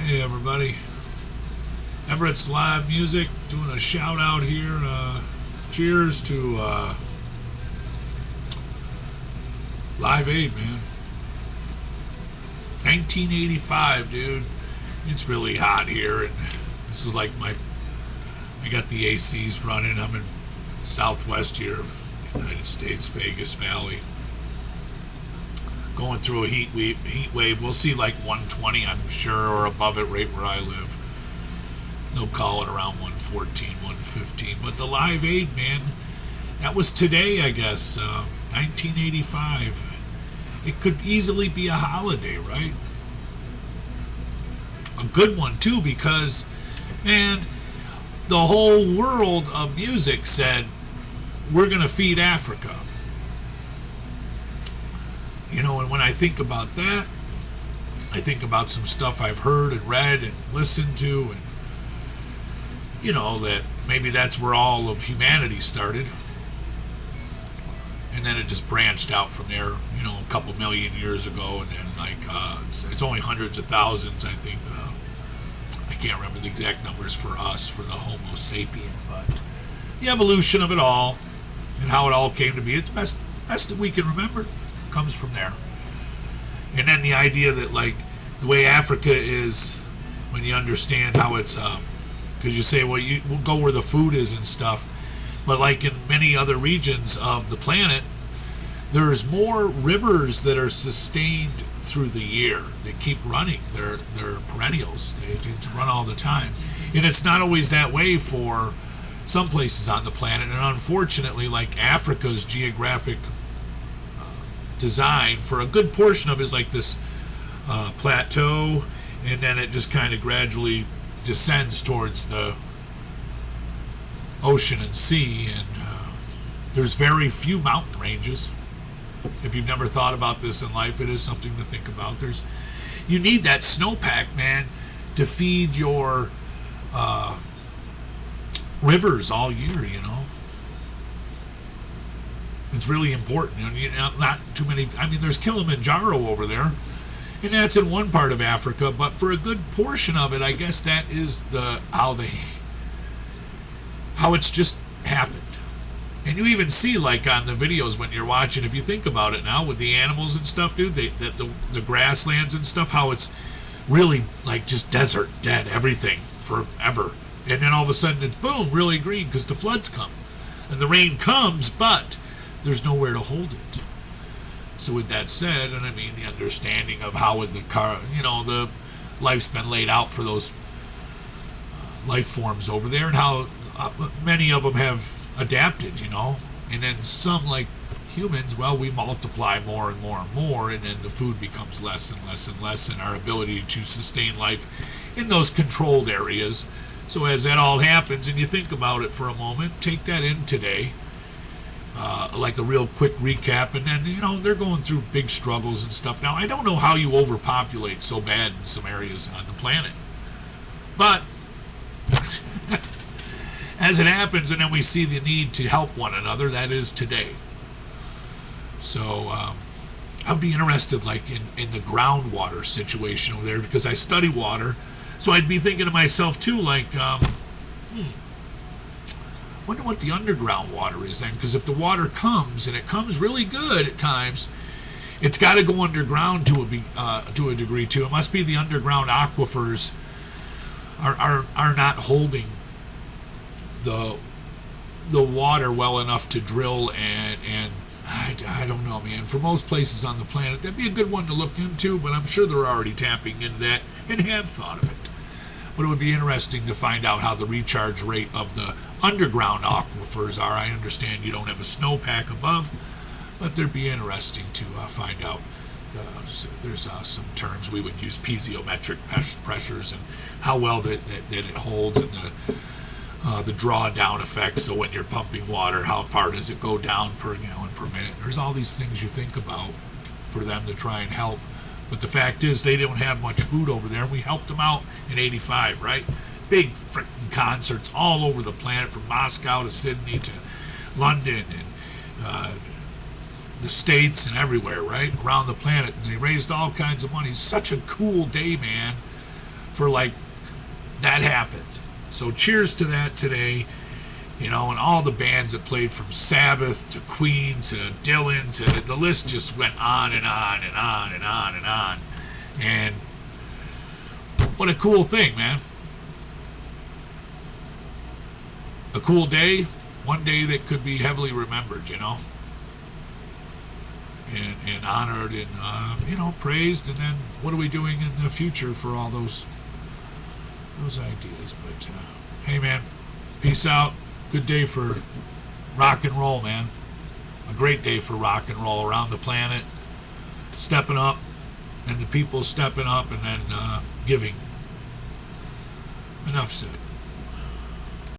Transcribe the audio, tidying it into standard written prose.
Hey everybody, Everett's live music, doing a shout out here. Cheers to Live Aid, man. 1985, dude. It's really hot here, and this is like I got the ACs running. I'm in Southwest here, United States, Vegas Valley. Going through a heat wave. We'll see like 120, I'm sure, or above it right where I live. They'll call it around 114, 115. But the Live Aid, man, that was today, I guess, 1985. It could easily be a holiday, right? A good one, too, because, man, the whole world of music said, we're going to feed Africa. You know, and when I think about that, I think about some stuff I've heard and read and listened to, and, you know, that maybe that's where all of humanity started. And then it just branched out from there, you know, a couple million years ago, and then, like, it's only hundreds of thousands, I think. I can't remember the exact numbers for us, for the Homo sapien, but the evolution of it all and how it all came to be, it's best that we can remember comes from there. And then the idea that, like, the way Africa is, when you understand how it's, because you say, well, we'll go where the food is and stuff, but like in many other regions of the planet, there's more rivers that are sustained through the year. They keep running. They're perennials. They just run all the time. And it's not always that way for some places on the planet. And unfortunately, like Africa's geographic design for a good portion of it is like this plateau, and then it just kind of gradually descends towards the ocean and sea, and there's very few mountain ranges. If you've never thought about this in life, it is something to think about. You need that snowpack, man, to feed your rivers all year, you know. It's really important. You know, not too many. I mean, there's Kilimanjaro over there, and that's in one part of Africa. But for a good portion of it, I guess that is how it's just happened. And you even see, like, on the videos when you're watching, if you think about it now with the animals and stuff, dude, the grasslands and stuff, how it's really like just desert, dead, everything forever. And then all of a sudden it's boom, really green because the floods come, and the rain comes, but there's nowhere to hold it. So with that said, and I mean the understanding of how the life's been laid out for those life forms over there, and how many of them have adapted, you know, and then some, like humans, well, we multiply more and more and more, and then the food becomes less and less and less, and our ability to sustain life in those controlled areas. So as that all happens, and you think about it for a moment, take that in today. Like a real quick recap, and then, you know, they're going through big struggles and stuff. Now, I don't know how you overpopulate so bad in some areas on the planet, but as it happens, and then we see the need to help one another, that is today. So I'd be interested, like, in the groundwater situation over there, because I study water, so I'd be thinking to myself too, like, wonder what the underground water is then, because if the water comes, and it comes really good at times, it's got to go underground to a degree too. It must be the underground aquifers are not holding the water well enough to drill, and I don't know, man. For most places on the planet, that'd be a good one to look into, but I'm sure they're already tapping into that and have thought of it. But it would be interesting to find out how the recharge rate of the underground aquifers are. I understand you don't have a snowpack above, but it'd be interesting to find out. There's some terms we would use, piezometric pressures, and how well that it holds, and the drawdown effect. So when you're pumping water, how far does it go down per gallon per minute? There's all these things you think about for them to try and help. But the fact is, they don't have much food over there. We helped them out in '85, right? Big freaking concerts all over the planet, from Moscow to Sydney to London, and the States and everywhere, right? Around the planet. And they raised all kinds of money. Such a cool day, man, for like that happened. So cheers to that today. And all the bands that played, from Sabbath to Queen to Dylan to, the list just went on and on and on and on and on. And what a cool thing, man. A cool day, one day that could be heavily remembered, and honored and, praised. And then what are we doing in the future for all those ideas? But, hey, man, peace out. Good day for rock and roll, man. A great day for rock and roll around the planet. Stepping up, and the people stepping up, and then giving. Enough said.